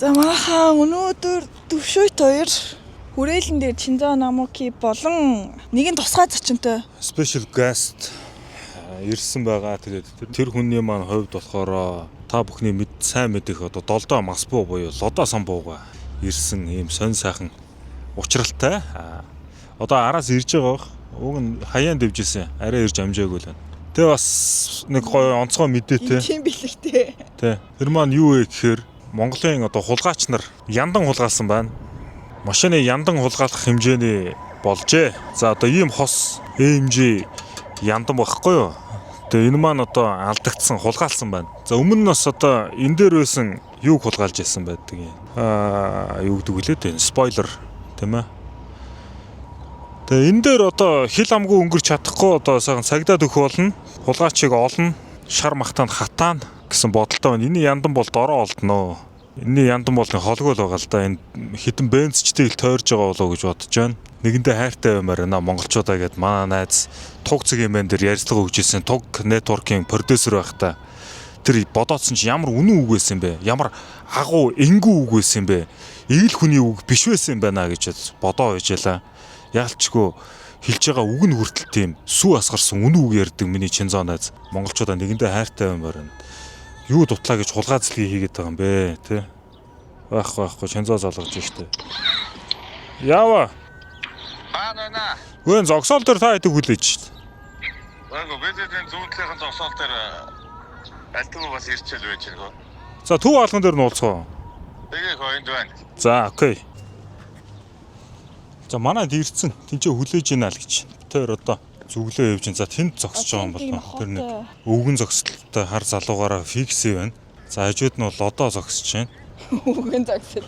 За манайхаа өнөөдөр төвшөөт хоёр хүрээлэн дээр Чинзо Намоки болон нэгэн тусгай зочинтой special guest ирсэн байгаа. Тэгээд тэр хүний маань хувьд болохоор та бүхний сайн мэдих одоо долдоо масбуу буюу лодо самбууга ирсэн ийм сонь сайхан учралтай. Одоо араас ирж байгаа. Уг нь хаяан дэвжсэн. Арай ирж амжаагүй л байна. Тэ бас нэг гоё онцгой мэдээтэй. Тийм бэлэгтэй. Тэ. Тэр маань юу вэ гэхээр Монголын одоо хулгайч нар яндан хулгаалсан байна. Машины яндан хулгайлах хэмжээний болжээ. За одоо ийм хос AMG яндан байхгүй юу? Тэгээ энэ маань одоо алдагдсан, хулгаалсан байна. За өмнө нь бас одоо энэ дээр байсан юуг хулгайлж байсан байдаг юм. Юу гэдэг вүлээ тэ? Спойлер тийм ээ. Тэгээ энэ дээр одоо хил амгүй өнгөрч чадахгүй одоо сайхан цагдаад өгөх болно. Хулгайчийг олно. Шар махтаанд хатаана гэсэн бодолтой байна. Энэ яндан бол дороо олдноо. Энэ яндан болны холгүй л байгаа л да. Энэ хитэн бензчтэй их тойрж байгаа болоо гэж бодож байна. Нэгэндээ хайртай баймаар наа монголчуудаа гэд манай найз туг цэгийн мэн дээр ярилцлага өгчээсэн туг нетворкийн продюсер байх та. Тэр бодоодсон чи ямар үнэн үг байсан бэ? Ямар агуу энгүү үг байсан бэ? Ээл хүний үг биш байсан юм байна гэж бодоо байжээ. Яалчгүй хэлж байгаа үг нь хүртэл тийм сүү асгарсан үнэн үг ярьдаг миний Чинзо найз монголчуудаа нэгэндээ хайртай баймаар байна. Юу дутлаа гэж хулгай зэлгийг хийгээд байгаа юм бэ, тэ? Байхгүй Чинзо залгаж штэ. Яава. Баана. Гүн зогсоол дээр та идэг хүлээж штэ. Баго бэзэдэн зүүн талын зогсоол дээр альтуу бас ирчээл байж байгаа. За төв алган дээр нь уулзгаа. Тэгээ хойнд байна. За окей. За манайд ирсэн. Тинчээ хүлээж ийна л гэж. Тэр одоо зүглөө явж ин. За тэнд зогсож байгаа юм болоо. Тэр нэг өвгөн зогсолттой хар залуугаараа фикси байна. За хажууд нь бол лодо зогсож байна. Өвгөн зогсол.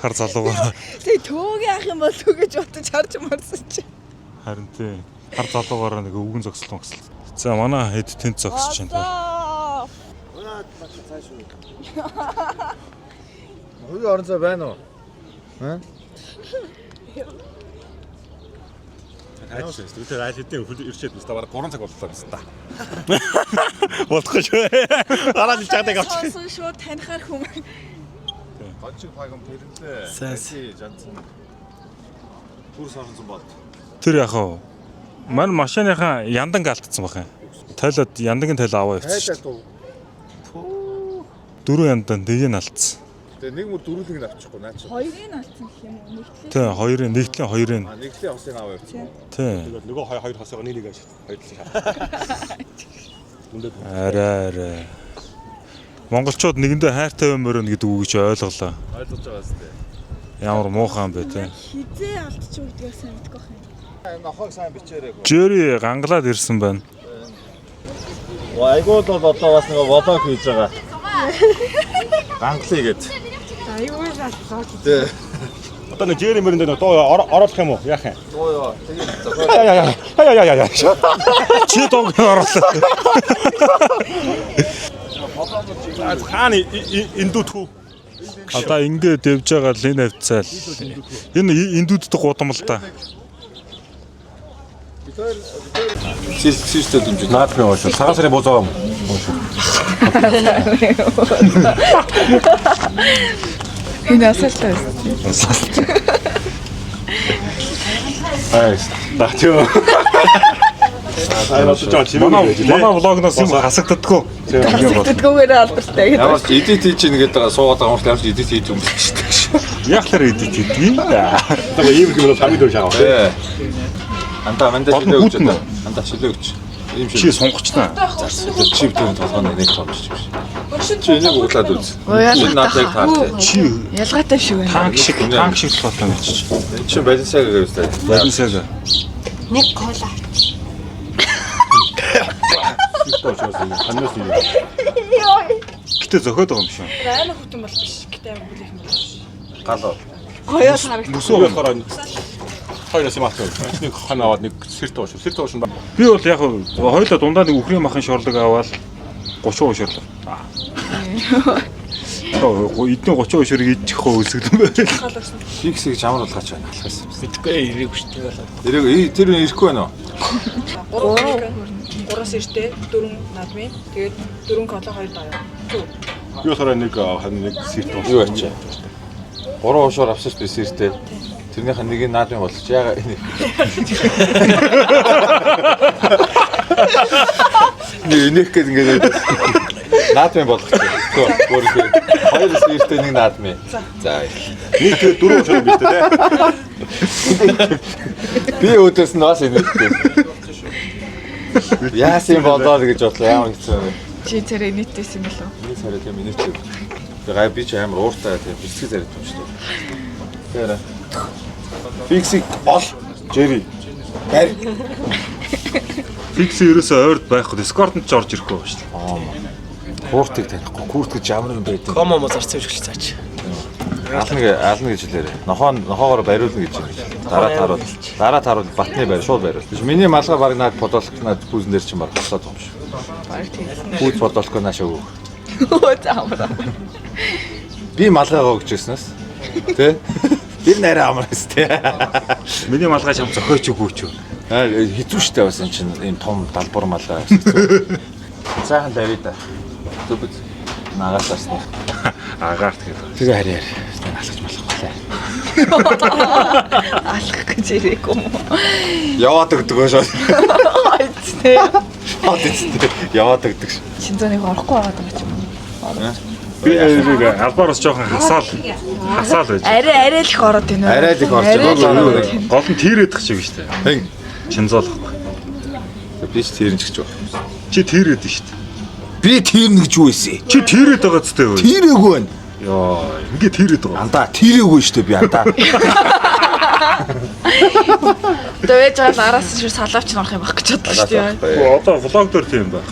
Хар залуугаараа. Тэг төөг яах юм бол төө гэж бодож харж марсан чи. Харин тий. Хар залуугаараа нэг өвгөн зогсол. За манай хэд тэнд зогсож байна. Хөөе орон зай байна уу? Аа? Хайж шүү. Тэр айл хэдийн ирчээд нэстэ бараг 3 цаг боллоо гэсэн та. Болохгүй шүү. Араа л чадаг авчих. Сонсон шүү танихаар хүм. Гончиг пагам тэрлээ. Сайн. Жанцсан. Түр соронсон бод. Тэр яхаа. Мань машиныхаа яндан гаалтцсан бах юм. Тойлоод яндангийн тойл аваа явчихсан. Хайлаа туу. Дөрөв яндан дэгийг нь алдсан. Тэгээ нэг мөр дөрүүлэг нь авчихгүй наа чи. Хоёрыг нь алдсан гэх юм уу? Тий, хоёрын нэгтлийн хоёрын. Нэгтлийн хосын аваа явчихсан. Тий. Нөгөө хоёр хасгаа нэг аж. Хоёр л. Үндэ. Арай. Монголчууд нэгэндээ хайртай баймаар байна гэдэг үг чи ойлголоо. Ойлгож байгаа зү. Ямар муухан бэ те. Хизээ алдчих үгдгээ сайн мэдгүй байх юм. Нохог сайн бичээрэй. Жэри гангалаад ирсэн байна. Айгууд бол одоо бас нэг водоо хийж байгаа. Ганглыг гээд. Айгүй заллаа. Тэ. Одоо нэг жэри мөрөнд дөө ороолох юм уу? Яах юм? Тоо ёо. Тэгээд Яа. Чи дог орлоо. Хааны индүтхүү. Одоо ингэ дэвж байгаа л энэ хавцаал. Энэ индүүдтэй гудам л та. систем дэмжиж. Наадмын ууш. Цагаан сарын бузаа юм. Энэ асуултаа. Айс. Тахтё. Манай влогноос юм хасагддаггүй. Тэтгэвгээр алдартай гэдэг. Ямар ч эдит хийж нэгээд байгаа суугаад байгаа юм шиг ямар ч эдит хийж юм шиг. Яахлаар эдит хийдгийг. Одоо ийм юм бол хамгийн дэвш аваа. Тэ. Анда мандаа шилээ өгч Гүтнэ. байна. Анда шилээ өгч. Ийм Чи шиг. сунгачнаа. Чип дээр толгойн нэг томч биш. Чи энийг углаад үз. Яа, Наадыг таартай. Чи Ялгаатай шүү байна. танк шиг толгой гэж. Чи балансаа гэвс таа. Балансаа. Нэг кола. Ханаас юм. Гэтэ зөхөөд байгаа юм шиг. Амар хөтөн бол биш. Гэтэ амар бүлээх юм байна. Гал. Гоёо харагд. Нүсөө болохоор хоёроос юм авах. Нэг хан аваад нэг сэрт ууш. Сэрт ууш нь Би бол яг хоёулаа дундаа нэг үхрийн махан шорлог аваад 30 уширлаа. Эдний 30 уширыг идчих хөө үлсгэлэн байл. Фикс гэж амар болгаач байна. Алхаас. Мэдгүй ирэх хүчтэй болоод. Эрэг тэр ирэхгүй байна уу? 3-3-аас иртэй 4 наадмын. Тэгээд 4 кола 2 даяа. Би болохоор нэг сэрт болсон. Юу ачаа? 3 уушаар авсан ш би сэртэй. Тэрнийх нь нэгийг наадмын болгоч. Яагаад нэг нэх гэдэг ингээд наадмын болгоч. Өөрөө хоёр сэртэй нэг наадмын. За. Нэг 4 уушаар биш үү те? Би өөдөөс нь бас инээдтэй. Яасан болоо гэж бодлоо ямар хэцүү вэ? Чи царай нийтээс юм болов? Би царай тийм инээдтэй. Тэгээ би ч амар ууртай тийм бэлтгэл зарж юм шүү дээ. Тэгэхээр фиксик бол Jerry. Барь. Фикс ерөөсөө ойрд байхгүй Discord-д ч орж ирэхгүй ба шүү дээ. Куртыг танихгүй. Курт гэж ямар юм байдаг? Комо мо зарцсан гэж цаач. Ална гэж хэлээрэй. Нохоогоор бариулна гэж юм. Дараа тааруул батны байр шууд бариул. Биш миний малгай баг наад подолк наад пүүзэн дээр чинь баг болоод байгаа юм шиг. Баг тийм. Пүүз подолко наашаа өгөх. Өө заамаа. Би малгайгаа өгч яснаас. Тэ? Тэр нэрээ амраас тэ. Миний малгай чам зохиоч өгөөч. Хэцүү шттэ бас энэ чинь ийм том далбар малгай. Цаахан Давид. Зүбд нагаас арсны. Агаарт гэдэг. Тэгээ харьяар. Алхаж малах. Алах гэж ирээгүй юм. Яваад өгдөг шээ. Айцтэй. Яваад өгдөг. Шинзоныг орохгүй байгаа юм чинь. Би нэг албараас жоохон хасаал байж. Арай л их ороод байна. Арай л их орж байгаа. Гол нь тийрээд тах шиг шүү дээ. Хэн Чинзоолохгүй. би ч тэрнч гэж байна. Чи тийрээд нь шүү дээ. Би тэрнэ гэж юу ийсэн? Чи тийрээд байгаа зү дээ. Тэрээгүй байна. Йоо, ингээ тийрээд байгаа. Андаа тэрээгүй шүү дээ би андаа. Дэвэж жаал араас шиг салавч норох юм баг гэж бодлоо шүү дээ. Одоо влог дээр тийм байна.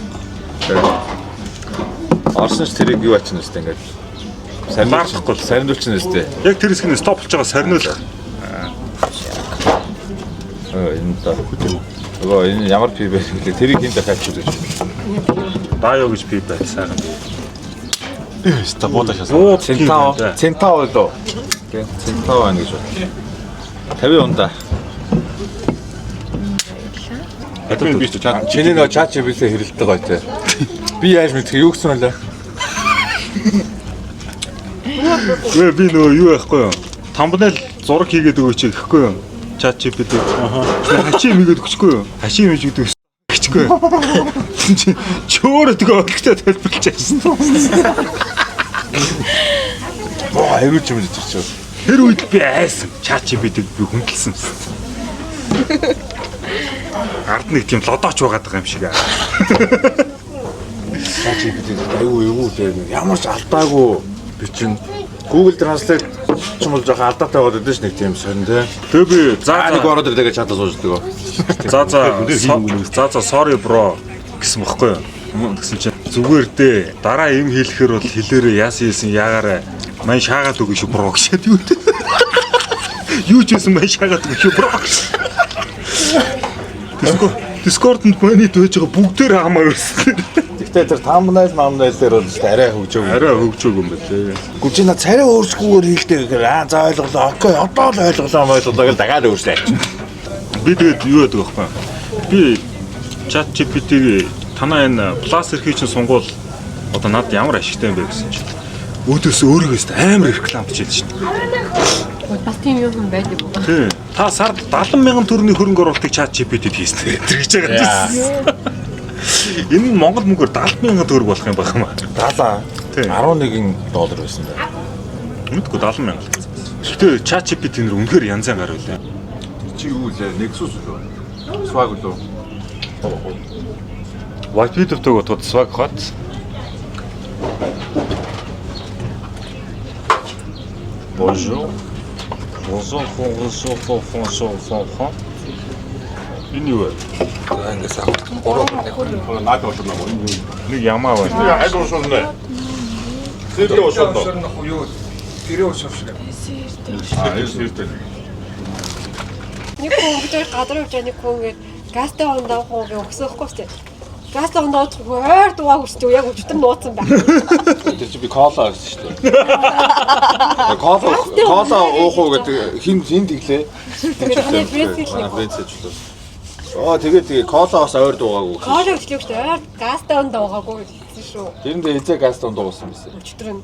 Орсон ч тэрийг юу ачна үстэй ингээд. Сарниулахгүй. Сарниулчихна үстэй. Яг тэр хэсгийг стоп болж байгаа сарниулах. Энэ даа. Ого энэ ямар пи бэ гэхлээр тэрийг хин дахиад чүлээж. Даё гэж би бай сайхан. Ста бода шас. Центао доо. Центао ань гэж байна. 50 унда. Админ биш чат. Чиний нөө чат чивэлээ хэрэлдэг гоё те. Би яаж мэдэх юу гэсэн вэ? Би нөгөө юу яахгүй юу? Тамбнел зураг хийгээд өгөөч гэхгүй юу? Чат GPT. Хашим хийгээд өгөхгүй юу? Хашим хийж өгдөг гэхгүй юу? Чөөрө тэгээ ойлгохтой тайлбарлаж байсан. Оо аюулч юм гэж ирчихв. Тэр үед би айсан. Чат GPT-г би хүндэлсэн. Ард нэг тийм лодооч байгаа юм шиг аа. Чат GPT аюу дээр ямар ч алдаагүй би чинь Google Translate ч юм уу жоохон алдаатай болоод байдаг ш нэг тийм сонь те. Тэгээ би Нэг ороод ирлээ гэж чадаа сууждаг. За sorry bro гэсэн бохгүй юу? Тэгсэн чинь зүгээр дээ. Дараа юм хэлэхээр бол хэлээрээ яасан хэлсэн яагаараа мань шаагаад өгөө шүү bro гэшээд юу дээ. Юу ч гэсэн мань шаагаад өгөө шүү bro. Discord-д миний дөөж байгаа бүгдээр хамаа өрсөн. Гэхдээ тэр thumbnail дээр бол арай хөгжөөг. Арай хөгжөөг юм байна. Гүчина царай өөрсгүйгээр хийлдэг гэхээр за ойлголоо. Окей, одоо л ойлголоо гэж дахиад өөрчлөө. Би тэгээд юу яадаг вэ? Би чат GPT-г танаа энэ плас эрхий чинь сунгуул одоо надад ямар ашигтай юм бэ гэсэн чинь өөдөөс өөрийгөөс амар реклам бичээд шин. Бас тийм юм байдаг уу? Тий. Та сард 70,000 төгрөгийн хөрөнгө оруулалтыг чат GPT-д хийсэн гэж байгаа юм. Энэ нь Монгол мөнгөөр 70,000 төгрөг болох юм байх юм аа. 70. 11 доллар байсан байна. Мэдгүй 70,000. Гэхдээ чат GPT нэр үнэхээр янзын гар үлээ. Чи юу лээ? Nexus үү? Swag үү? White Video-г тод swag хот. Bonjour. Bonjour. Энэ юу вэ? Ингээс Наад болчихно уу? Нэг ямаа байна. Аль уушуулна вэ? Сэрдээ уушуулна. Юу? Тэрээ уушуулна. Сэрдээ. Нэг хүн гэж гадар явж байгаа нэг хүн гээд газтай хондоо хууг өгсөхгүй ч. Газтай хондоо ойр дуугаа хүсч яг өчтөр нууцсан байна. тэр чи би кола гэсэн шүү дээ. Кола уух уу гэдэг хин тэглээ. Брэцэл. Брэцэл. Тэгээ колоос ойр дуугаагүй. Кола өчлөө шүү дээ. Газтай он дуугаагүй гэсэн шүү. Тэрэндээ хизээ газ дундуусан байсан. Өчтөр нь.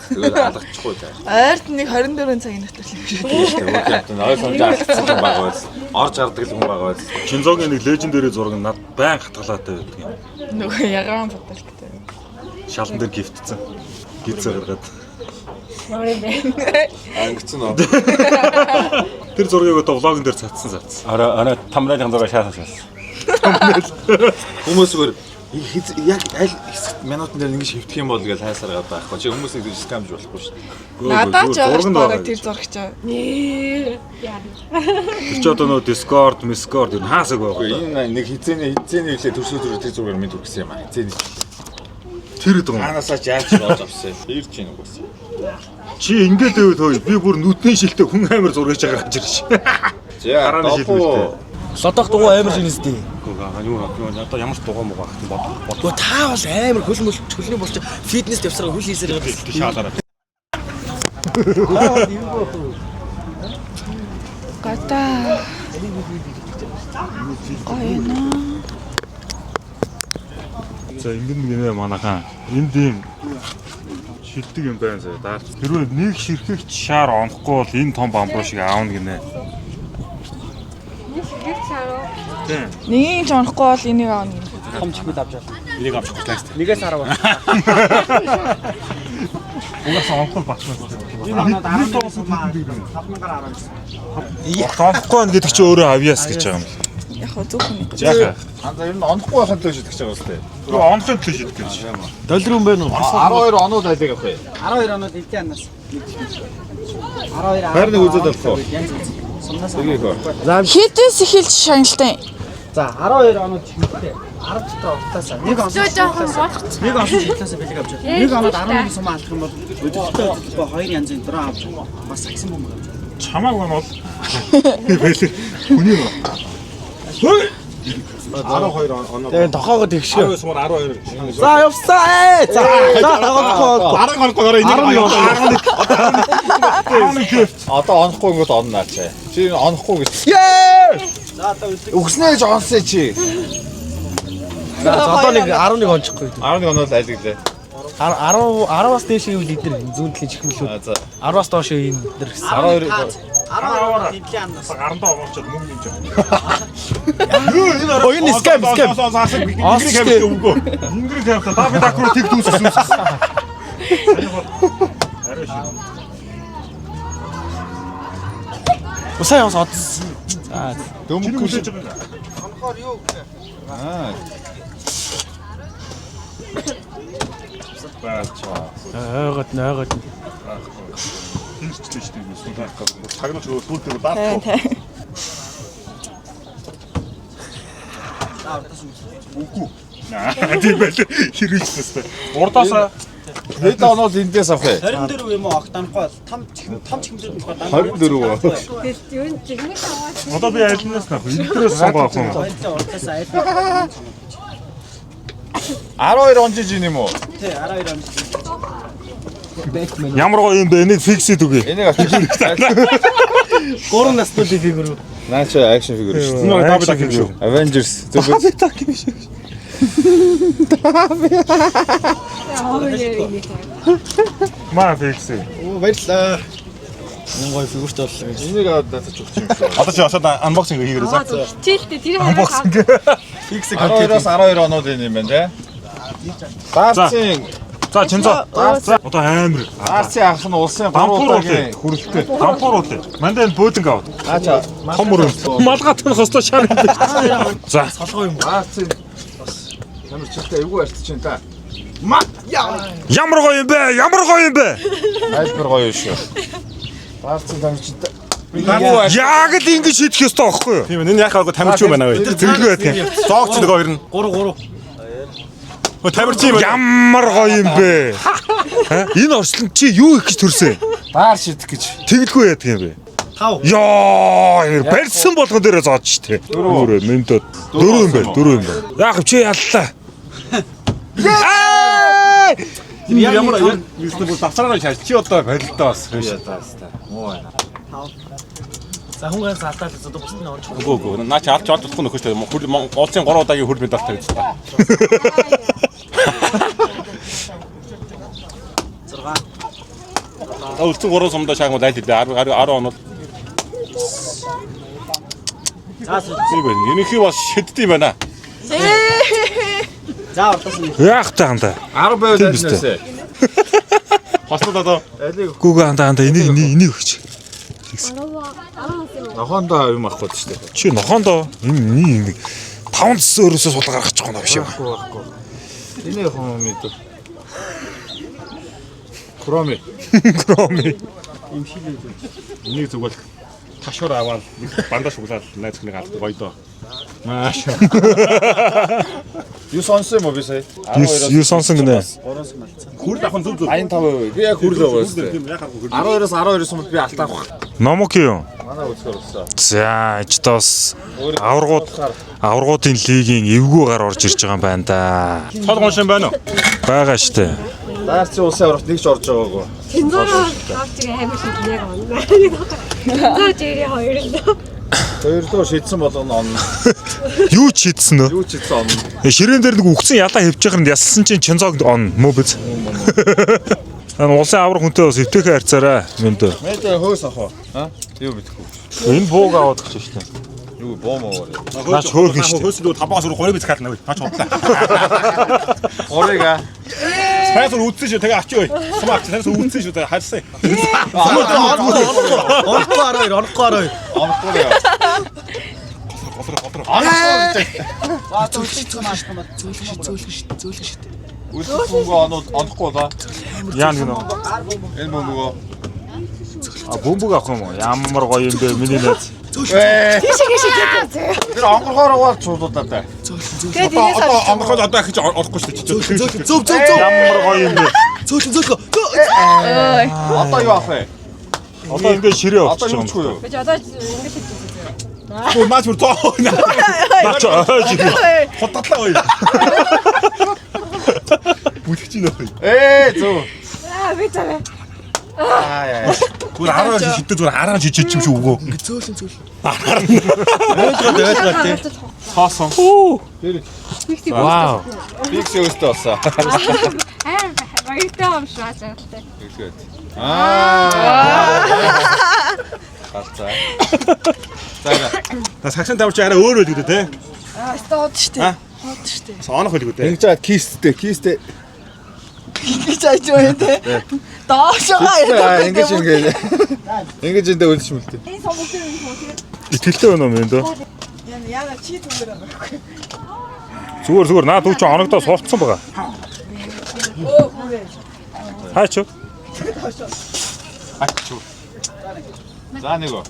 Тэгээд алгачихгүй заа. Ойрт нэг 24 цагийн дотор л юм шүү. Тэгээд ой санаж алдсан хүн байгаа байс. Орж гардаг л хүн байгаа байс. Шинзогийн нэг лежендэрийн зураг нь над байн хатгалаатай байдаг юм. Нөгөө ягаан фотографтай. Шалан дээр гифтцэн. Гизээ гаргаад. Ямар юм бэ? Ангицсан уу? Тэр зургийг одоо влогон дээр цацсан. Араа тамралын зураг шаасан. Хүмүүсээр яг аль хэсэгт минутын дээр ингэж хөвтөх юм бол гэж хайсараад байхгүй. Чи хүмүүсийг гэж скамж болохгүй шүү дээ. Надад ч байгаа тэр зурагч. Нээ. Яа. Тэр ч одоо нөө Discord, Discord энэ хаасаг байгаа. Энэ нэг хизээний хэлээ төрсөөр тэр зургаар минь төрсөн юм аа. Хизээний. Тэр дэг юм. Хаанасаа ч яаж болж авсан. Ирж гин үгүйс. Чи ингээд байвал хөөе. Би бүр нүдний шилтэй хүн амир зургаж байгаа гэж ирж. За Гарааны шилмэлтэй. Лодох дугуй амар шинэстэй. Юу одоо ямар ч дугаа муу байх юм Гөө та бол амар хөлний болж фитнес явсараа хөл хийсээр байгаа. шаалаараа. Гата. Гайна. За ингэн гинэ манайхан. Энд ийм шилдэг юм байна заа. Хэрвээ нэг ширхэгч шаар онохгүй бол энэ том бамбуу шиг аавна гинэ. Нэгийг ч онохгүй бол энийг аавна. Том чихмэл авч яа. Энийг авчих гэж. Нэгээс харав. Угаас онохгүй батсан. Энэ оноод 5,000 Онохгүй гэдэг чи өөрөө авьяас гэж байгаа юм. Яг хөө зөвхөн нэг. Яах вэ? Анда ер нь онохгүй байхад л шийдэх гэж байгаа үстэй. Юу онохын төлөө шийдэх гэж. Доллар юм байна уу? 12 онууд айлыг авах юм. 12 оноод эдийн анаас. 12 Харин үзээд авах. Тэгийг хөө. Хитээс эхэлж шаналтай. За 12 оноод чихмэлтэй. 10 дотор уртаасаа нэг он. Нэг он чихлээс бэлэг авч. Нэг оноод 11 сум алдах юм бол өдөртөө хоёр янзын дөрөв авч. Бас сагсан бомб авч. Чамааг байна бол. Байлээ. Хүний юм. 12 оноо. Тэгээ тохоогоо тэгшээ. 12 сумаар 12. За явсаа. За тохоогоо. 10 хоног гоор энийг Одоо онохгүй ингүүт оннаа чи. Чи онохгүй гэж. За одоо Өгснээ гэж онсоо чи. За одоо нэг 11 он чихгүй. 11 оноод айлыг лээ. 10-аас дээш ивэл эдгээр зүүнтлийн чихмэлүүд. За 10-аас доош энэ дэр гэсэн. 12 эдлийн анаас. Гарантаа оолчод мөнгө юм чинь. Энэ скам. Ингрийн камер өвгөө. Ингрийн камер та би дакруу тэг дүүссэн. Арай шүү. Усаа яваас одсон. За Дөмөг хүлээж байгаа. онохоор юу гэх. Аа. ойгот. Хинчтэй шүү дээ. Сулаах гэх. Цагнууч сүүлдээ даах. Үгүй. Тийм байл. Хэрэгжсэн. Урдаасаа Хэд оноод эндээс авах вэ? 24 юм уу октонохгүй том чихмэлүүд нөхөд 24 үү? Тэгэл юу нэг жигмэл аваад. одоо би айлнаас нах. Эндээс сонгоох юм. хоёрын уртаас айл. 12 он жиж юм уу? Тий 12 он. Ямар гоё юм бэ? Энийг фиксэд үгүй. Энийг авчих. 3 насны фигүр. Наача акшн фигүр шүү. Нөө Давид Аким шүү. Avengers. Давид Аким шүү. Маа фиксэ. Оо баярлаа. Энэ гоё фигүрт боллоо гэж. энийг аваад наача өгч юм шүү. Одоо чи осоод анбоксинг хийгээрэй за. Хичээлтэй тэр хараа. Фикс 12-оос 12 оноод энэ юм байна те. Дарцын За Чинзо. Одоо амар. Дарцын анх нь улсын Дампууруулъя. хүрэлттэй. Дампууруулъя. Мандаа бөөдөнгө аваад. Наача Том өрөө. Малгатны хостой шар юм байна. За. солгоо юм. Дарцын ямар чилтэй эвгүй арчиж чинь та. Ямар гоё юм бэ? Ямар гоё юм бэ? Айлбар гоё шүү. Дарцын тамирчтай. Яг л ингэж шийдэх ёстой байхгүй юу? Тийм энэ яхаа тамирч юм байна вэ? Зэрэг байх юм. Зоогч нэг хоёр нь. 3. Тамирч юм. Ямар гоё юм бэ? Энэ орчлон чи юу их гэж төрсөн? Даар шидэх гэж. Тэгэлгүй яадаг юм бэ? 5. Яа, барьсан болгон дээрээ зоож штэ. Өөрөө мэнтод 4 юм байна, 4 юм байна. Яах чи яллаа. Ямар юуснаа бүр давсараа шааж чи одоо барилдаа бас. Муу байна. За хүн ганц алдаад л одоо бусд нь орж. Үгүй. Наа чи авч олдохгүй нөхөж тээ. Улсын 3 удаагийн хөл медальтай гэж та. 6. Улсын 3 сумдаа шаагмал айл хэлээ. 10 онол. За тийм байна. Энийхий бас шиддэг юм байна. за ордоос нь. Яах таанда. 10 байвал айлнасаа. Хослоо одоо Гүүгээ анда энийг өгч. Нохондоо юм авах гэдэг шүү дээ. Чи нохондоо энэ 5 цэс өөрөөсөө сул гаргачих гоо биш юм. Байхгүй. Энэ хом мэдээ. Кроми. Им шилээ. энийг зүгэл ташуур аваад бандаж шуглаад найз хүнийг алдаг гоё доо. Маш. Юу сонсон юм уу би сая? Юу сонсон гинэ. 3-оос нь алдсан. Хүрд ахын зүг зүг. 85%. Би яг хүрл байгаа шүү дээ. Тийм яхахгүй хүрд. 12-оос 12 сумд би алтаах баг. Номок юу? Манай үзгээр болсон. За ичдос аваргуудын лигийн эвгүй гар орж ирж байгаа юм байна да. Цол гоншин байна уу? Бага штэ. Даарцын улсын аврагт нэг ч орж байгаагүй. Тэнцороо авчих амар шиг яг онно. Тэнцор жири хоёр л. Хоёрлоо шийдсэн болгоно онно. Юу ч хийдсэн нөө. Юу ч хийсэн онно. Ширээн дээр нэг үхсэн ялаа хөвчих нь яссан чинь чонцог он мөө биз. Улсын авраг хүнтэй бас эвтэйхээ харьцаарай мэндөө. Мэдээ хөөс ахоо. Ха? Юу бидэхгүй. Энэ бууг аваад гэж штэ. Юу боомоор. Наач хөөрхөн штэ. Хөөсөлөө 5-аас 3 бицэх хаална вэ? Наач худлаа. Орыга. Спайсер үтсэн шүү. Тэгээ ачи ой. Смак спайсер үтсэн шүү. Харьсан. Онохгүй 12, онохгүй 12. Онохгүй яа. Готроо. За зөвлөж маашгүй маа. Зөвлөж. Үлсэнгөө онохгүй да. Яа нэг нөө. Энэ бөмбөгөө. Бөмбөг авах юм уу? Ямар гоё юм бэ миний найз. Тэр онгорхоор угаал чуулуудаа та. Тэгээд энэс Одоо онгорхол одоо их орохгүй шүү дээ. Зөв. Ямар гоё юм бэ? Зөвлөө. Одоо юу авах вэ? Одоо ингэ ширээ Одоо болчих юу юм. ч юу? Би одоо ингэж хэлчихсэн. Наач бүр тоо. Наач Хотатлаа ой. Бүлгэж ийн ой. Зөв. Би цаа. Аа. Бүр 12 шиддэг зүгээр хараа жижиг юм шиг өгөө. Зөвлөн. Өөдрөө тий. Хоосон. Вау. Фикс өстөө болсон. Баяртай юм шиг ажигтай. Хацаа. Та сагсан давч арай өөр байл гэдэг те. стод штэ. Хот штэ. Соонох байл гэдэг. Ингэж чад кисттэй. Гэж айж байна те. Доошоо Ингэж эндээ үлдэж мэлтэй. Энэ сонгогдсон юм уу те. Итгэлтэй байна уу мэндөө? Яна чи түгээр байхгүй. Зүгээр наад үу чи оногдоо суулцсан байгаа. Хаач. За нэгөө.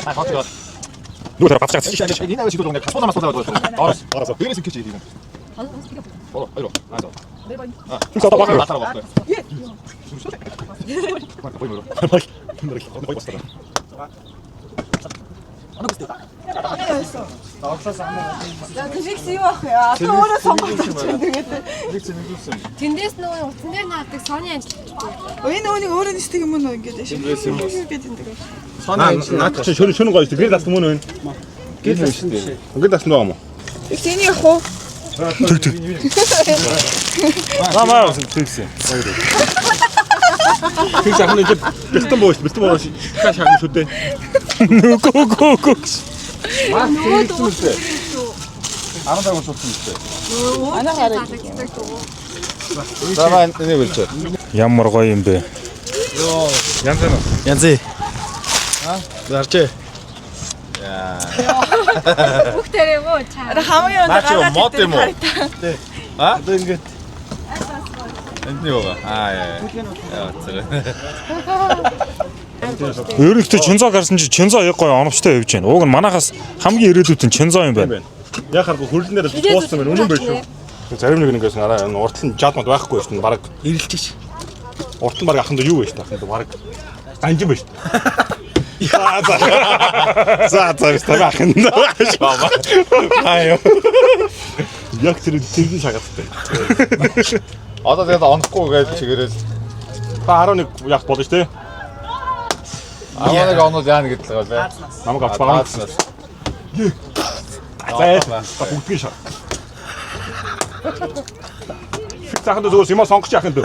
Хатгаа. Юу тэр бацгаац. Энэ авч идэх юм. Капонамаас болоод байна. Орос. Бэрээс ингэч идэх юм. Ойро. Азаа. Фикс одоо баг. Батар багтай. За тэжигс юу ах вэ? Одоо өөрөө сонгогдсон чинь тэгээд. Тэндээс нөгөө утсан дээр наадаг Сони ажил. Энэ өөнийг өөрөө нисдэг юм уу ингэж ашиг. Ингээд энэ. Наад чи шөнө гоё шүү. Гэр дас мөн вэ? Гэл юм шүү дээ. Гэр дас нөө юм уу? Их тэний явах уу? Намаа фикс. Фикс ахны жи бэлтэн боош. Хаа шагна шүү дээ. Гөө. Маа тийм үстэй. Анаа гоо шутсан үстэй. Анаа хараа. За маа энэ үлчээ. Ямар гоё юм бэ? Янз нь. Янзээ. Зарчээ. Бүх дээр юм уу чаа. Хамгийн Наа чи мод юм уу? А? Одоо ингээд Энд нь юугаа? Яа. Зэрэг. Өөрөөхтэй чонзоо гарсан чи чонзоо яг гоё оновчтой явж байна. Уг нь манахаас хамгийн ирээдүйд нь чонзоо юм байна. Яхаар хөрөлнөр дууссан байна. Үнэн байх шүү. Зарим нэг ингээс араа энэ урт нь жаадмад байхгүй шүү. Бараг ирэлтэж. урт нь бараг ахын юу вэ шүү. Ахын бараг ганжин байна шүү. За та ахын. Аа. Яг тэр шагаттай. Одоо тэгээд онохгүй гэж чигээрэл. Та 11 яг болно шүү дээ. Аваад онод яана гэдэг л бай. Намайг авч байгаа. За бүгдгийн шар. Цааханд зүгээр юм сонгож яах юм бэ?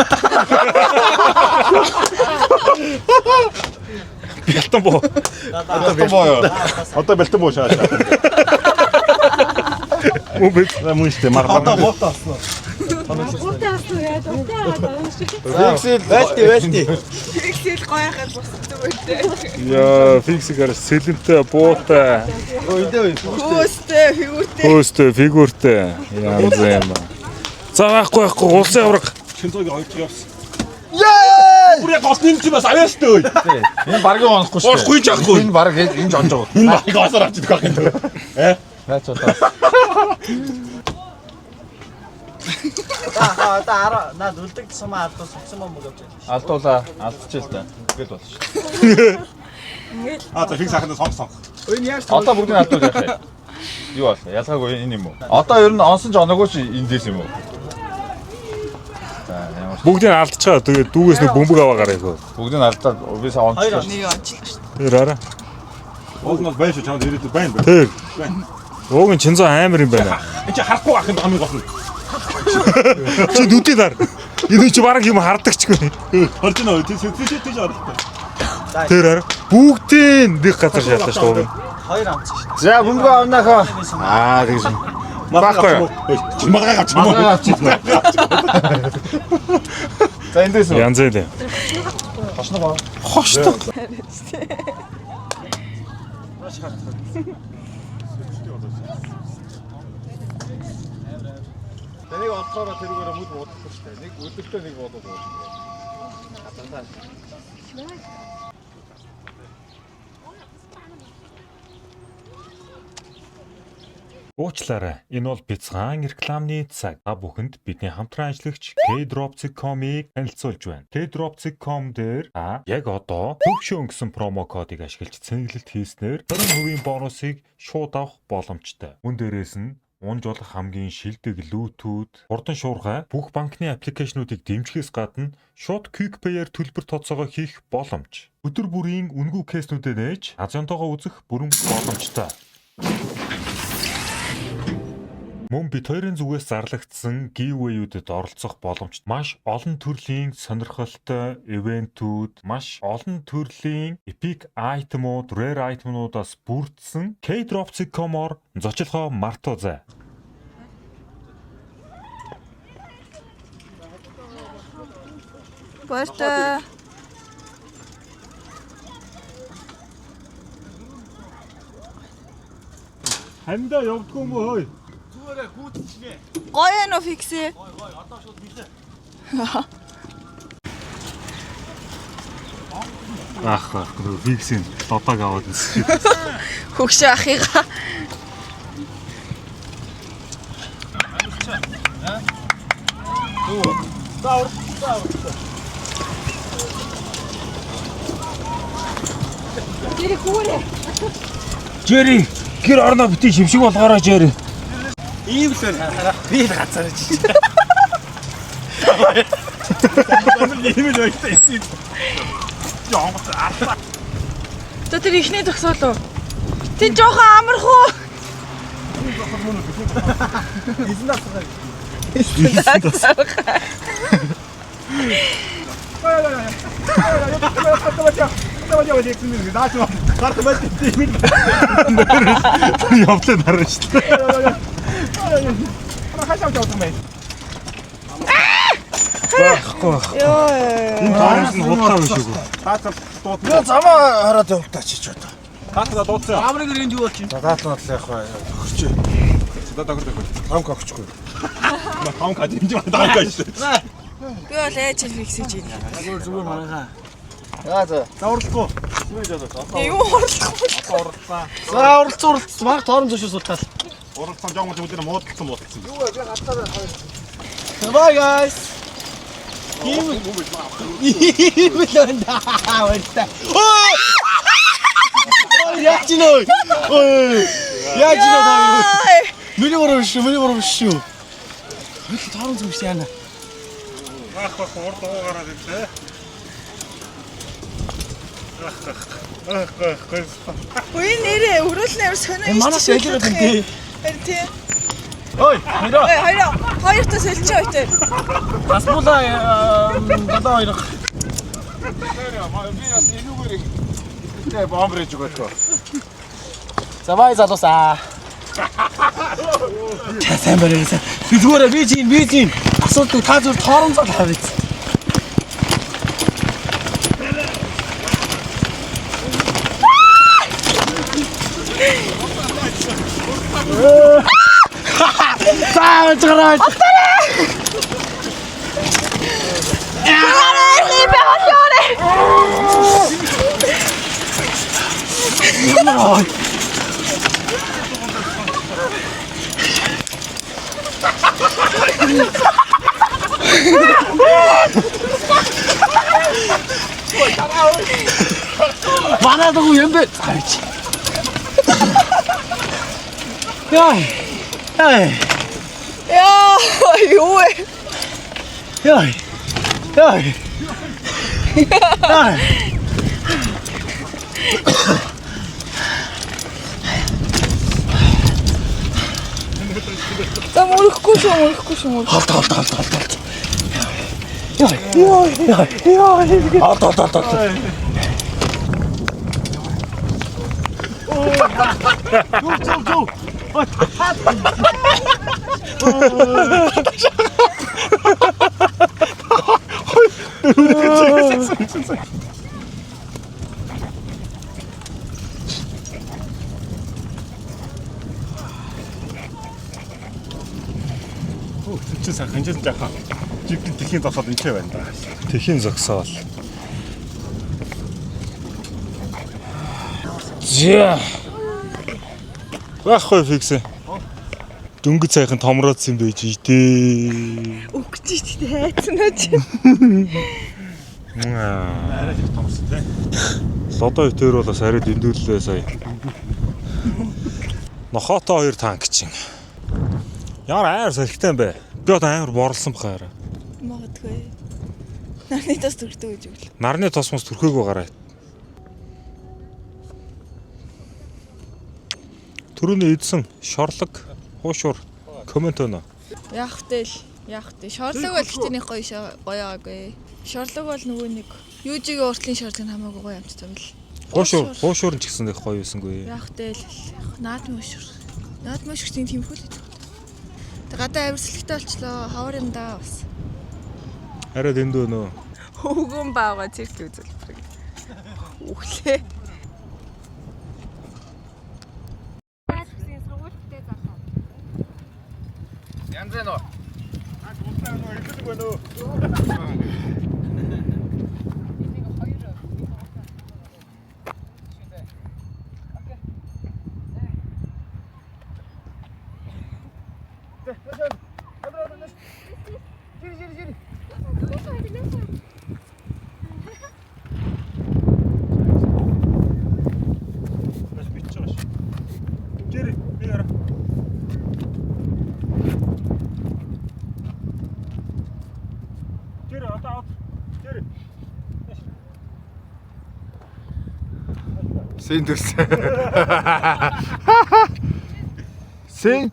Бэлтэн боо. Одоо бэлтэн боо шааш. Мөн штэ маргал. Одоо муутай болсон. Вэлти. Фиксэл гоёхад боссон үедээ. Яа, фиксээр сэлэнтэй, буутай, Хөөстэй, фигүртэй. фигүртэй. Янз юм. За байхгүй улсын авраг. Шинцогийн хоёр ч явсан. Яа! Бүр яг олны юм бас авьяас төө. Энэ баргийн онохгүй шүү. Онохгүй ч яахгүй. Энэ баг энэ жонж байгаа. Энэ барыг осоор авч идэх байх юм дөө. Наач удаа. Одоо наад үлдэг сумаа алдсан юм уу гэж. Алдуулаа. Алдчихъя л да. Тэгэл болж шүү. За фикс аханд сонг. Энэ яаж Одоо бүгдийг алдуул яах вэ? Юу болов? Ялгаагүй энэ юм уу? Одоо ер нь онсон ч оноогүй ч эндээс юм уу? За ямар Бүгдийг алдчихаа. Тэгээд дүүгээс нэг бөмбөг аваагаар яг. бүгдийг алдаад бисаа онцлоо. Нэг онцлоо шүү. Тэр арай. Уул нь байж чамд ирээд байна. Тэр. Ууг нь Чинзо амар юм байна. Энд чи харахгүй ахын хамгийн гол нь. Чи нүдий дар. Энэ чи бараг юм хардагчгүй. Орж нөө тийш оролтой. Тэр арай. Бүгдийн нэг газар шатлаа шүү дээ. хоёр амцсан шүү. За бөмбөг авнахаа. Аа тэгш. Баггүй. Чи магаа авч юм уу? Магаа авчих. За эндээс үү? Янз ээ. Хошно гоо. Хоштой. Тэнийг олцоороо тэрүүгээр мүд бодохгүй шүү дээ. Нэг өдөртөө нэг бодоод байна. Уучлаарай. Энэ бол бяцхан рекламны цаг. Та бүхэнд бидний хамтран ажиллагч K-Dropzig.com-ыг танилцуулж байна. K-Dropzig.com дээр та яг одоо төвшөө өнгөсөн промо кодыг ашиглаж цэнгэлэлт хийснээр 20% бонусыг шууд авах боломжтой. Мөн дээрээс нь унж болох хамгийн шилдэг лүүтүүд, хурдан шуурхай бүх банкны аппликейшнуудыг дэмжихээс гадна шууд Quick Pay-ээр төлбөр тооцоогоо хийх боломж. Өдөр бүрийн үнэгүй кейснүүдэд нээж азентойгоо үзэх бүрэн боломжтой. Мөн бид хоёрын зүгээс зарлагдсан giveaway-юудэд оролцох боломжтой. Маш олон төрлийн сонирхолтой ивентүүд, маш олон төрлийн epic item-ууд, rare item-уудаас бүрдсэн K-Dropzig.com-оор зочлохоо мартаоцай. Баяртай. Хандаа явдгүй юм уу? Гоё нөө фиксээ. Ах, фиксийн лотог аваад үзчих. Хөгшөө ахыгаа. Jerry, гэр орноо бити шимшиг болгоорой Jerry. Ийм л байна. Би л гацаар чи. Ийм л байтай. За тэр ихний зогсоолоо. Тин жоохон амархуу. Явтлаа нарна шүү дээ. Йоо. Энэ таарс нь худлаа биш үү? Таатал дуут. Замаа хараад явтаа чи ч одоо. Таатал дуутсан. Амрыг энд юу болчих? Даатнууд л явах бай. Төгөрч. Одоо тохирдог. Хамк авчихгүй. Хамка дэмжиж байгаа даа шүү. Би бол ээж фиксэж байна. Зүгээр манайхаа. Яа за. Заварлахгүй. Юу орлохгүй. Орлоо. За уралцсан баг тоорон зөвшөөр суултал. Орлоо жоон зүйлээр муудалцсан муудалцсан. Bye guys. Ийм л байна. Баяртай. Яаж нөө? Яаж нөө? Миний бороо шүү. Хэл тоорон зөвшөөр яана. Ах урд уугаараа дэвлээ. Ой нэрээ өрөөлнээр сонио. Манаас ялгаад байна тий. Харин тий. Ой, хоёроо. Хоёртоо солилцоо өтөө. Бас муула одоо хоёроо. Би бас энүүгээр их бомбрэж өгөөдгөө. За бай залуусаа. Сайн барайсан. Би зүгээр би чинь асуудаг та зүгээр тоорондоо тавьж. Саа чараа. Ванадаг юм бэ? Яа. Яа, юу вэ? Яа. За мөрөхгүй шүү. Холт. Яа. Холт. Чи сайн ханжил жахаа. Жигтэй тэхийн зогсоод энэ байна да. Тэхийн зогсоол. Зя. Бахгүй фиксэ. Дөнгөж сайхан томроодсан байж дээ. Өгч чи хайцсан аа чи. Арай их томсон тий. Лодо итээр бол бас арай дэндүүллээ сая. Нохотой 2 танк чинь. Ямар аяар салхитай юм бэ? Би одоо амар борлсон бахаар. Магадгүй. Нарны тас төрдөг гэж үгүй. Нарны тосмос төрхөөгүй гараа. Төрөний эдсэн шорлог хуушур комент өнө. Яах вэ? Шорлог бол хитний гоёагүй. Шорлог бол нөгөө нэг юужигийн уртлын шорлог хамаагүй гоё амттай байл. Хуушур ч гэсэн их гоё юусангүй. Яах вэ? Наадмөшөр тийм хөл гэж. Тэг гадаа авирслагтай болчлоо. Хавар юм да бас. Арай дэндүү нөө. Хөвгөн баага цирк үзүүлбэр. Үхлээ. Янз нөө. Гутлаа нөө ихэдэг байна уу? Сэн дэрсэн. Сэн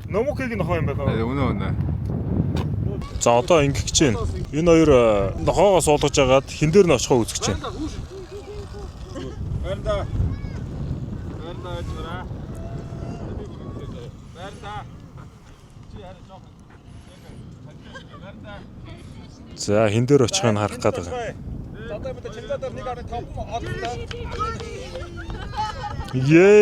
Номокийг нохоо юм байна. өнөө. За одоо ингэх гэж байна. Энэ хоёр нохоогоо суулгаж агаад хин дээр нь очихоо үзэж байна. За хин дээр очихыг харах гээд байгаа. Ее.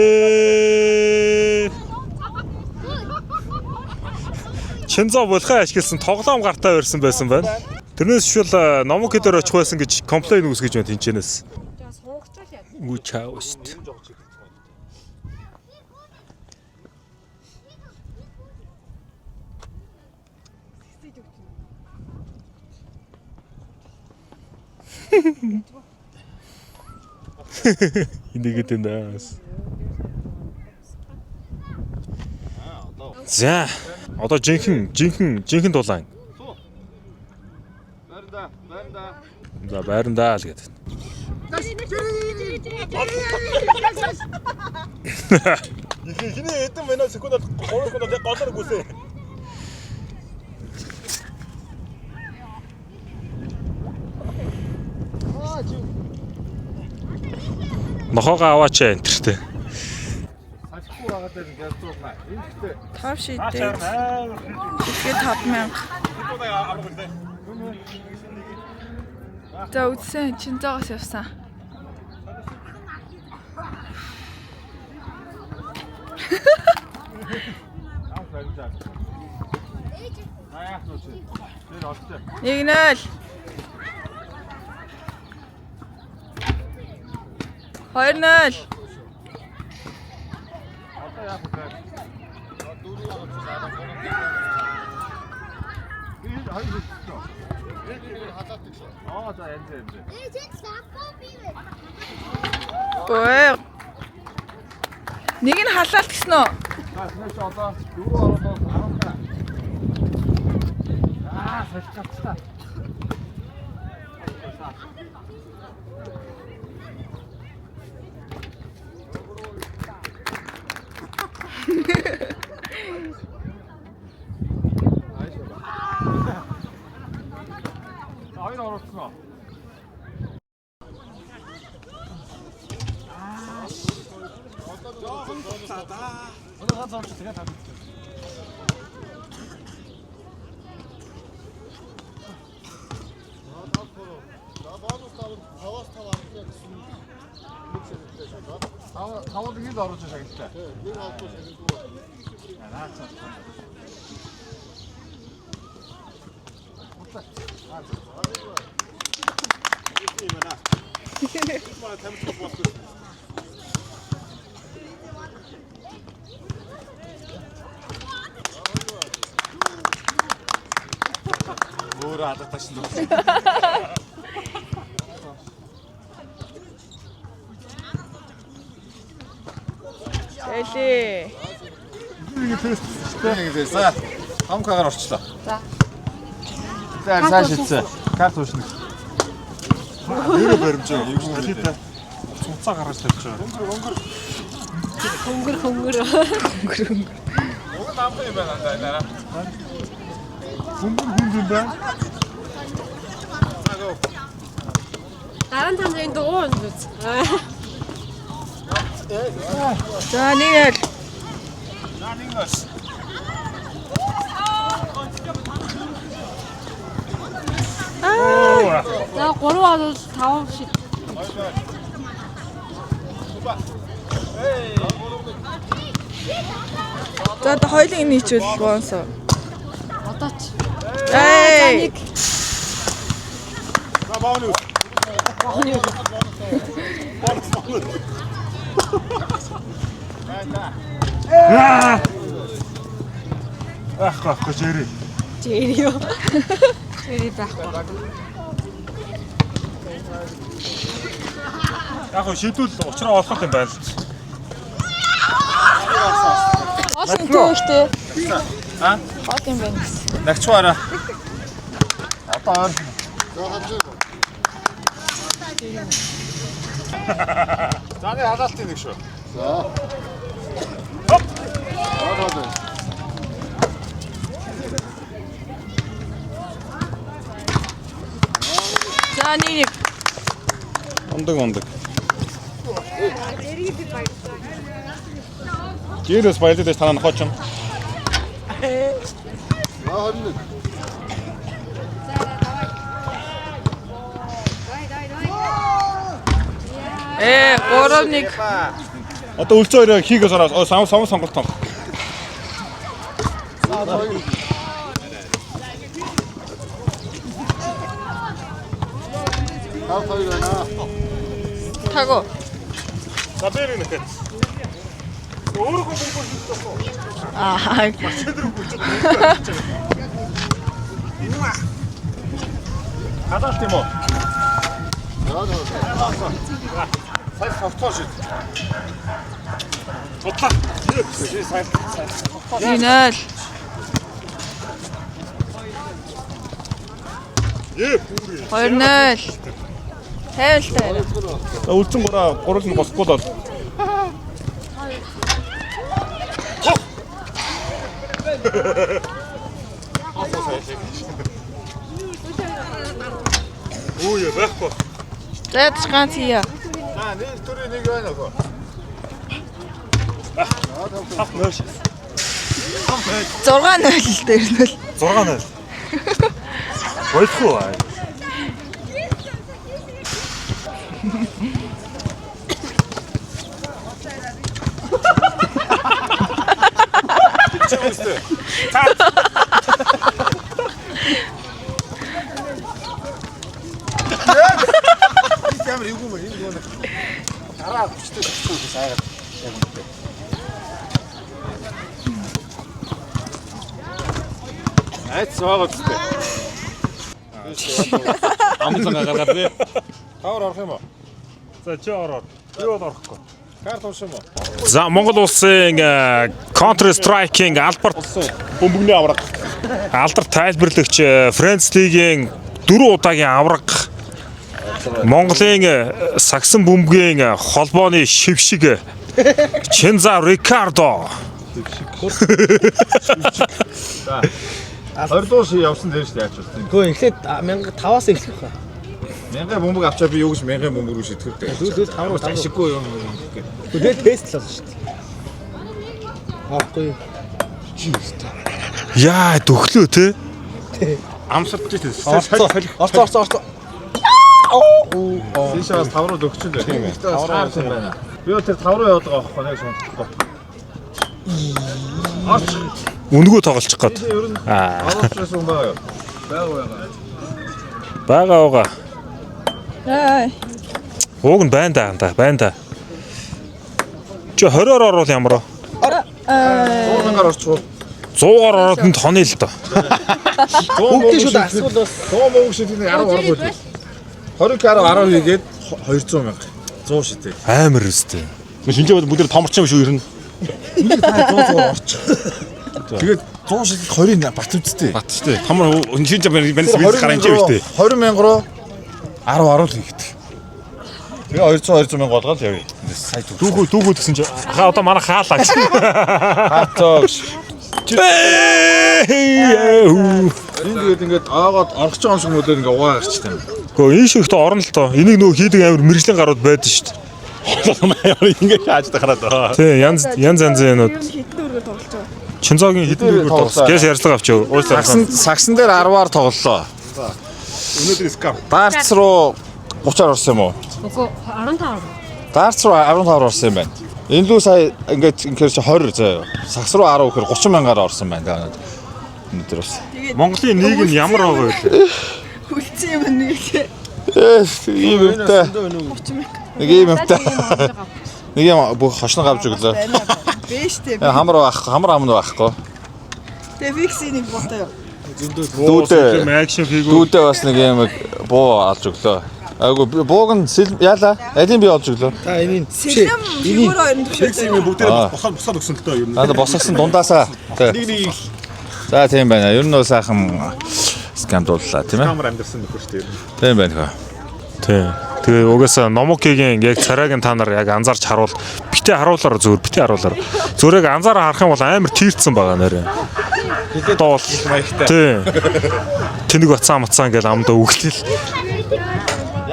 Чинзо болохоо ашигласан тоглоом гартаа барьсан байсан байна. Тэрнээс шүүл номок дээр очих байсан гэж комплейн үүсгэж байна тэнчэнээс. За сунгацвал яа. Үгүй чаа өст. Инээгээд энэ. За одоо жинхэнэ дулаан. За байрандаа л гэдэг. Хинээ эдэн минут секундд 3 секундд яг голоор гүсээ. Нохоогоо аваач энтертэй. Салхуу байгаа дээр ингээд зуунаа. Энэтэй. Тав шийдээ. Тэгэхээр 5,000. За үтсэн чинзаагаас явсан. Игнэл. 2-0. Ой. Нэг нь халаалт гэсэн үү? Салхацтай. Хоёр оролцсон. Таваад ингэ л орж шагналаа. Нэг албаа шагналаа. Өөрөө алгатагч л. Эле. За. Хамкагаар орчлоо. За сайн шилжсэн. Карт уушна. Нэрэ баримжаа юу гэж хэлээ. Цуцаа гаргаж тавьж байгаа. Хөнгөр. Уг намхан юм байна даа. Хүн байна. Дараа нь тань дуу юм зү. За нэг. За 3 бол 5 шид. За одоо хоёулын нийцвэл гонсоо. Одоо ч. Эй. За бааны. Ах жири. Жириё. Жири байхгүй. Яг нь шийдвэл уучраа олох юм байна л. Олон төвхтэй. Аа? Хот юм байна. Нагчваараа. Одоо ойр. Зааны халаалтын нэг шүү. За нэг. Ундаг. Гэрээс баялдаж танаа нохооч юм. Ээ, 3-1. Одоо үлцэн хоёроо хийгээс ороо сам сонголт том. Таго. За бэр нэг. Өөрөө хүн хийчихсэн. Аа. Хадалт юм уу? Сайн хавтаа шид. Бодлаа. Сайн. 1-0. Ээ, бүрээ. 2-0. Тайвалтай байна. Үлдсэн гурал нь босхгүй бол. Өө байхгүй. Зайдч ганц хийе. Нэг төрийн нэг байна уу? Хав нөөш. 6-0 л дээр нь л. 6-0. Боёхгүй аа. Камер юу юм энэ дараа хүчтэй төсөөлж саягаад яг үнэтэй. Айц саагаад үстэй. Амцангаа гаргаад нэ. Тавар орох юм уу? За чи ороод. Би бол орохгүй. Карт унших юм уу? За Монгол улсын Counter Strike-ийн албарт Бөмбөгний авраг. алдар тайлбарлагч Франц лигийн 4 удаагийн авраг Монголын сагсан бөмбөгийн холбооны шившиг Чинза Рикардо 20 дуус явсан дээр шүү дээ яаж болсон. Гөө эхлээд 1500-аас эхлэх бай. 1000 бөмбөг авчаа би юу гэж 1000 бөмбөг рүү шитгэвтэй. Зүгээр 5 руу ашиггүй юм гэх. Тэгэл тест л болсон шүү дээ. Аахгүй. яа дөхлөө те Амсарч дээ. Орцоо. Тийшээс 5 руу өгчөнд байх тийм ээ. 5 руу байна. Би тэр 5 руу яваад байгаа байхгүй нэг сонхгүй. үнгөө тоглочих гээд Ер нь авахчаас юм байна. байгаа. Аа. Ууг нь байна да. Чи 20-оор орвол ямар вэ? 100-аар орчихвол 100-аар ороод нь тоны л доо. Бүгд шүү дээ. Асуул бас 100 мөнгө шидэх 10 оргоо л. 20-10 хийгээд 200 мянга. 100 шидэх. Амар өстэй. Шинжээ бүгд томорч юм шүү ер нь. Энийг та 100 орчих. Тэгээд 100 шидэх 20-ын бат үсттэй. Бат шүү дээ. Томор шинжээ бэнс гараа энэ шүү дээ. 20 мянга руу 10 хийгдэх. Тэгээ 200 мянга болгоод явъя. Сая Дүүхүү гэсэн чи одоо манай хаалаа гэж. хатаа. Ингээд аагаад орох ч юм шиг мөлөө ингээ угаа гарчтай. Гэхдээ энэ шигт орно л доо. Энийг нөгөө хийдэг амар мэрэгжлийн гарууд байдаг шүү дээ. Ингээ хааж тахараад. Тий, янз янууд. Хитэн өргөд тоглож байгаа. Чинзогийн хитэн дүүгээр тоглосон. Гэс ярьцлага авчаа. Сагсан дээр 10-аар тоглолоо. Өнөөдөр скам. Дартс руу 30-аар орсон юм уу? Үгүй 15. Дартс руу 15-аар орсон юм байна. Энэ лүү сая ингээд чи 20 заяа. Сагс руу 10 гэхээр 30 мянгаар орсон байна. Өнөөдөр бас. Монголын нийгэм ямар байгаа вэ? Хүлцэн юм нэг. Ийм юмтай. Нэг ийм юмтай. Нэг юм бүх хошно гавж өглөө. Бэштэй. Хамар амн байхгүй. Тэгээ фикси нэг ботоо. Дүүдээ Акшн фигүр. дүүдээ бас нэг юм буу алж өглөө. Айгу бууг нь яла алин би олж өглөө. та энийг Сэлэм фигур хоёр төвшөлтэй. Бүгдээ босоод өгсөн л доо ер нь. Надад босгосон дундаасаа. Нэг За тийм байна. Ер нь бол сайхан скам дууллаа тийм ээ. камер амьдсан нөхөр шүү дээ. Тийм байна хөө. Тий. Тэгээ угаасаа Номокигийн яг царайг нь та нар яг анзаарч харуул. Битээ харуулаараа битээ харуулаараа. Зүрэг анзаараа харах юм бол амар тийрцсэн байгаа нэрээ. Одоо бол тий. Тэнэг бацаа ингээл амдаа үгтэл.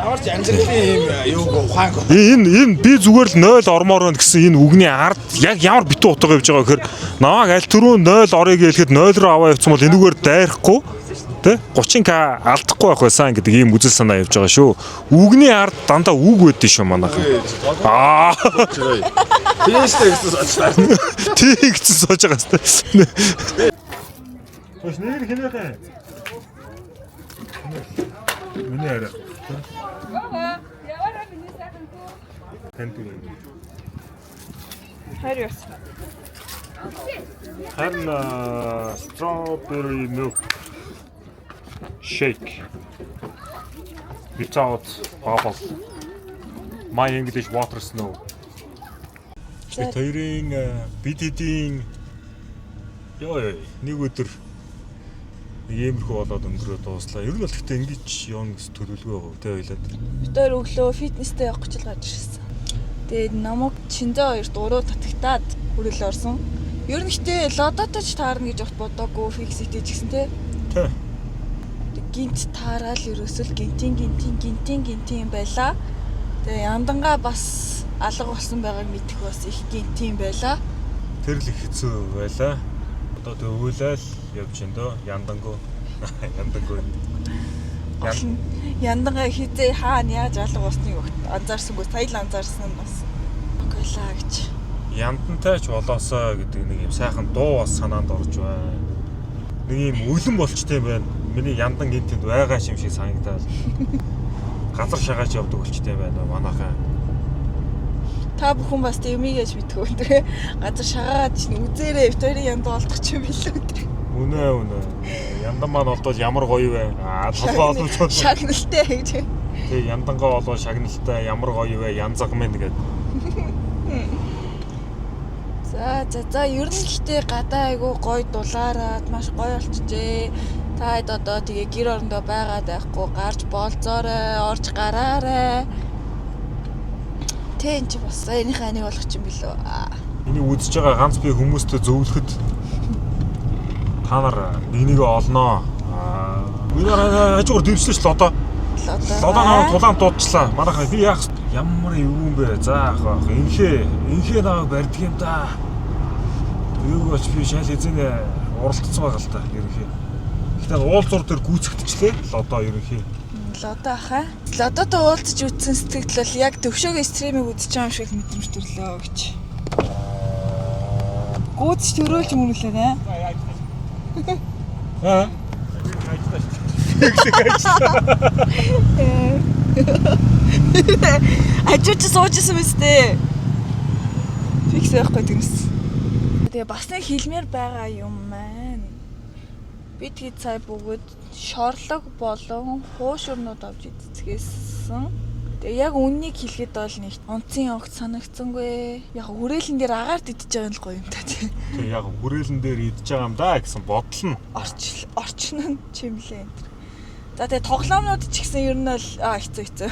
Ямар ч амжилтын юм юу ухаан. Энэ би зүгээр л 0 ормоор байна гэсэн энэ үгний ард яг ямар битүү утга явж байгаа гэхээр намайг аль түрүүн 0 орё гэлэхэд 0 руу аваа явцсан бол энэгээр дайрахгүй тэ 30к алдахгүй байх байсан гэдэг ийм үзэл санаа явж байгаа шүү. Үгний ард дандаа үг байдсан шүү манайхан. Тийштэй гэсэн сочлаа. Тий гэсэн сууж байгаа хэвээр. Тош нэр хинэхэ. Миний арай. Хайр яс. Харин strawberry milk shake without bubble. My English water snow. Тэрийн бид хэдийн ёо нэг өдөр Иймэрхүү болоод өнгөрөө дууслаа. Ер нь бол гэхдээ ингэж явна гэсэн төлөвлөгөө байгаа үү те ойлаад. Бид хоёр өглөө фитнестэй явах гэж гарч ирсэн. Тэгээд намайг Шинзэ хоёр дуруу татагтаад хүрэл орсон. Ер нь гэхдээ лодотой ч таарна гэж бодоогүй фикс итэж гисэн те. Тэ. Гинт таарал ерөөсөл гинтийн байла. Тэгээ яндангаа бас алга болсон байгааг мэдэх бас их гинтийн байла. Тэр л их хэцүү байлаа. Одоо тэг өөлөөл явж ин дөө яндангуу. Яндангаа хизээ хаана яаж алга болсныг анзаарсангүй сая л анзаарсан нь бас. Окейла гэж. Яндантай ч болоосоо гэдэг нэг юм сайхан дуу бас санаанд орж байна. Нэг юм өлөн болчтой байна. Миний яндан гинтэнд байгаа юм шиг санагдаад. Газар шагааж явдаг болчтой байна манайхаа. Та бүхэн бас тиймийг яаж мэдэх вэ те? Газар шагаад чинь үзээрээ Викторийн янда олдох юм билүү те. Үнэ. Яндан маань болдол ямар гоё вэ? Толгой олвол шагналтай гэж. Тэг яндангаа болвол шагналтай ямар гоё вэ? Янзаг мэн гэдэг. За ер нь гэхдээ гадаа айгу гоё дулаараад маш гоё болчихжээ. Та хэд одоо тэгээ гэр орондоо байгаад байхгүй гарч болзоорой, орж гараарай. Тэ энэ ч бас энийхээ анийг болгох юм билүү. Энийг үзэж байгаа ганц би хүмүүстэй зөвлөхөд та нар нэгнийг олноо. Минь хажуугаар дэвшлээ ч л одоо. Лодоо наваа тулаан дуудчихлаа. Манайхаа би яах ямар юм бэ? За ах инхээ наваа барьдаг юм да. Юу ч би шал эзэн уралдсан байгаа л та ерөнхий. Гэхдээ уулзуур дээр гүйцэгдчихлээ лодоо ерөнхий. Лодоо ахаа. Лодоотой уулзч үтсэн сэтгэл бол яг төвшөөгийн стримийг үзэж байгаа юм шиг мэдрэмж төрлөө гэж. Гүйцэж төрөөлж мөрөлөө нэ. Ажиж суужсэн мэт. Фикс байхгүй тэрнэс. Тэгээ бас нэг хэлмээр байгаа юм маань. Бид хэд сая бүгд шорлог болон хуушурнууд авч эцэцгээсэн. Тэгээ яг үннийг хэлэхэд бол нэг онцын огт санагдсангүй. Яг хүрээлэн дээр агаард идэж байгаа нь гоё юм та тий. Тэгээ яг хүрээлэн дээр идэж байгаа юм да гэсэн бодол нь орчин нь чимлээ. За тэгээ тоглоомнууд ч гэсэн ер нь л хэцүү.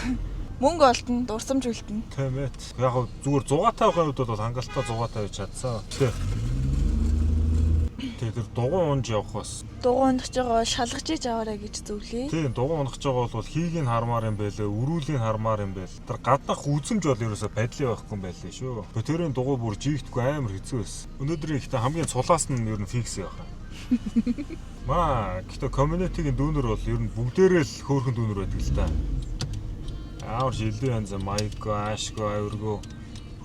Мөнгө олдно, дурсамж үлдэнэ. Тийм ээ. Яг зүгээр 100-тай байгаа үед бол хангалттай 100-тай байж чадсан. Тэр дугуй унж явах бас. Дугуй унах жагаа шалгаж иж аваарай гэж зөвлөе. Тийм, дугуй унах жагаа бол хийг нь хармаар юм байлээ, өрүүлийг хармаар юм байл. Тэр гаднах үзэмж бол ерөөсө байдлын байхгүй юм байлээ шүү. Тэрийн дугуй бүр жигдэхгүй амар хэцүү байсан. Өнөөдрийн ихтэй хамгийн цулаас нь ер нь фикс явах. Гэхдээ community-гийн дүүнер бол ер нь бүгдээрээ л хөөрхөн дүүнер байдаг л та. Амар жилийн янз майко, ашго, авирго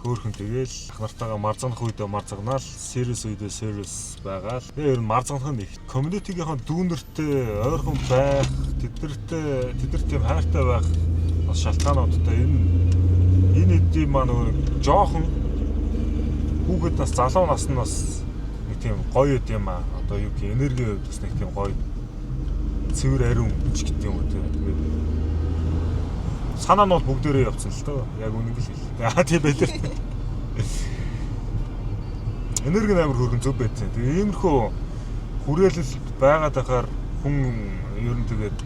хөөрхөн тэгэл ах нартайгаа марзагнах үедээ марзагнаал, serious үедээ serious байгаал. Тэгээ ер нь марзагнах нь их community-гийн дүүнертэй ойрхон байх, тэднэрт тийм хайртай байх бас шалтгаануудтай энэ эдийн маань өөр жоохон хүүхэд нас залуу наснаас нэг тийм гоё үт юм аа. Одоо юу гэх энергийн хувьд бас нэг тийм гоё цэвэр ариун ч гэдэг юм уу тэгээд санаа нь бол бүгдээрээ явцсан л тоо. Яг үнэн л хэл. Тийм байлээ. Энерги амар хөргөн зөв байцсан. Тэгээ иймэрхүү хүрээлэл байгаад байхаар хүн ер нь тэгээд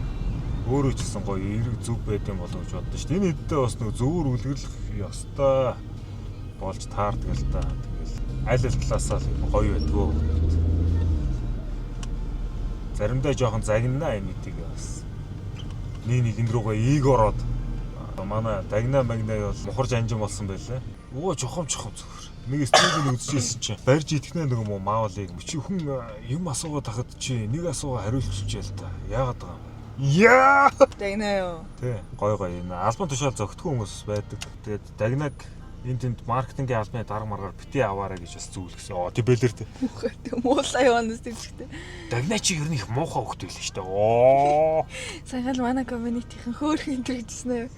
өөрөө ч гэсэн гоё эрэг зөв байд юм болов гэж боддоо шүү дээ. Энэ хэддээ бас нэг зөвөр үлгэрлэх ёстой болж таардаг л та. Тэгэл аль талаасаа гоё байдгүй. Заримдаа жоохон загнана энэ хэдийг бас. Нэг рүүгээ ийг ороод манай дагнаа магнаа бол мухарж анжин болсон байлаа. Өө жохом зүгээр. Нэг студийг үзчихсэн чинь барьж идэхнээ нэг юм маавлыг чи хүн юм асуугаад тахад чи нэг асуугаа хариулчихжээ л та. Яагаад байгаа юм? Яа! Дагнаа юу? Тий, гоё энэ албан тушаал зөгтгөн хүмүүс байдаг. Тэгээд дагнаг энэ тэнд маркетингийн албаны дарга маргаар бити аваарай гэж бас зөвлөсөн. Тий бэлэр тий. Муулаа яваанаас төвчтэй. Дагнаа чи ер нь их муухай хөвгт байлаа шүү дээ. Саяхан манай community-хэн хөөрхөн төржсэн ээ.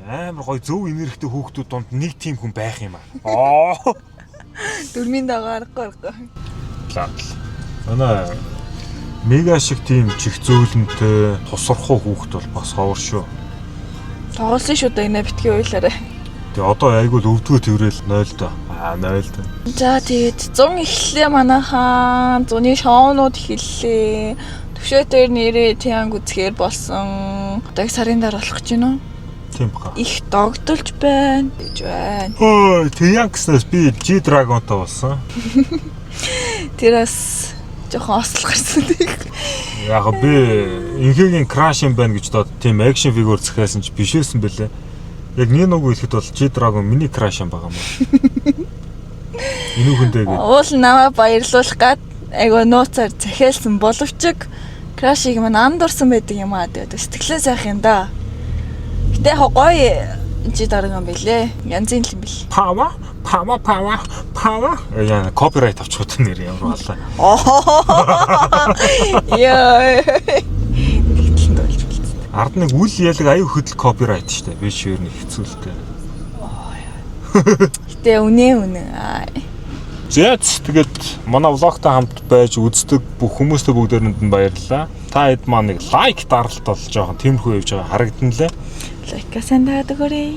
Амар гоё зөв энергитэй хүүхдүүд донд нэг тийм хүн байх юм аа. Дөрмийн дагаар гарахгүй. Манай мега шиг тийм чих зөөлөнтэй тусархуу хүүхд бол бас ховор шүү. Тоглосон шүү дагнаа битгий уйлаарай. Тэгээ одоо айгуул өвдгөө тэрэл 0 доо. 0 доо. За тэгээд 100 эхлэлээ манайхаа 100-ны шоунууд эхэллээ. Төвшөөдөр нэрээ Тянг үзэхээр болсон. Одоо их сарын дараа болох гэж байна уу? Тийм баха. Их догдолж байна. гэж байна. Ой, Тянкснаас би G-Dragon-тай болсон. Тэр бас жоохон ослол гарсан тийм. Яг би инхээгийн краш юм байна гэж дод тийм акшн фигур захиасан ч биш байсан бэлээ. Яг Ниноог хэлэхэд бол G-Dragon миний краш юм байгаа юм. Энүүхэндээ гээд. Уул намаа баярлуулах гад айгу нууцаар захиалсан боловч крашиг маань андуурсан байдаг юм аа. Тэгээд сэтгэлээ сайх юм да. Гэтэ гоё G-Dragon билээ. Янзын л юм бил. Power. Яа, копирайт авчихсан нэр ямар болоо. Яа. Тэгтлэн болж болцсон. Ард нэг үл ялэг аюу хөдөл копирайт штэ. Би шүүр нэг хэцүүлтэй. Гэтэ үнэн. Зяц тэгээд манай влогтой хамт байж үздэг бүх хүмүүстээ бүгдээрэнд нь баярлалаа. Та хэд маань нэг лайк даралт бол жоохон тиймэрхүү явж байгаа харагдан лээ. Лайка сайн даад өгөөрэй.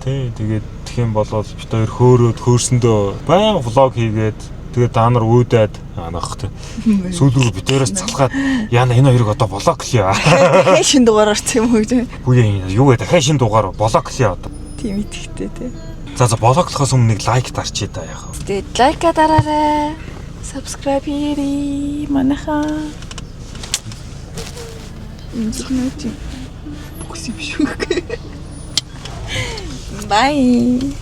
Тий, тэгээд тэгэх юм бол бид хоёр хөөрөөд хөөрсөндөө баян влог хийгээд тэгээд та нар үүдээд анах тий. Сүүл рүү бид хоёроос залгаад яана энэ хоёрыг одоо блок хийе. Дахиад шин дугаар орсон юм уу гэж. Үгүй юу вэ? Дахиад шин дугаар блок хийе одоо. Тийм итгэвтэй тий. За блоклохоос өмнө нэг лайк дарчие та яах вэ? Тэгээд лайка дараарай. Subscribe хийрий. Манайхаа. Бүгс юм шүү. Bye.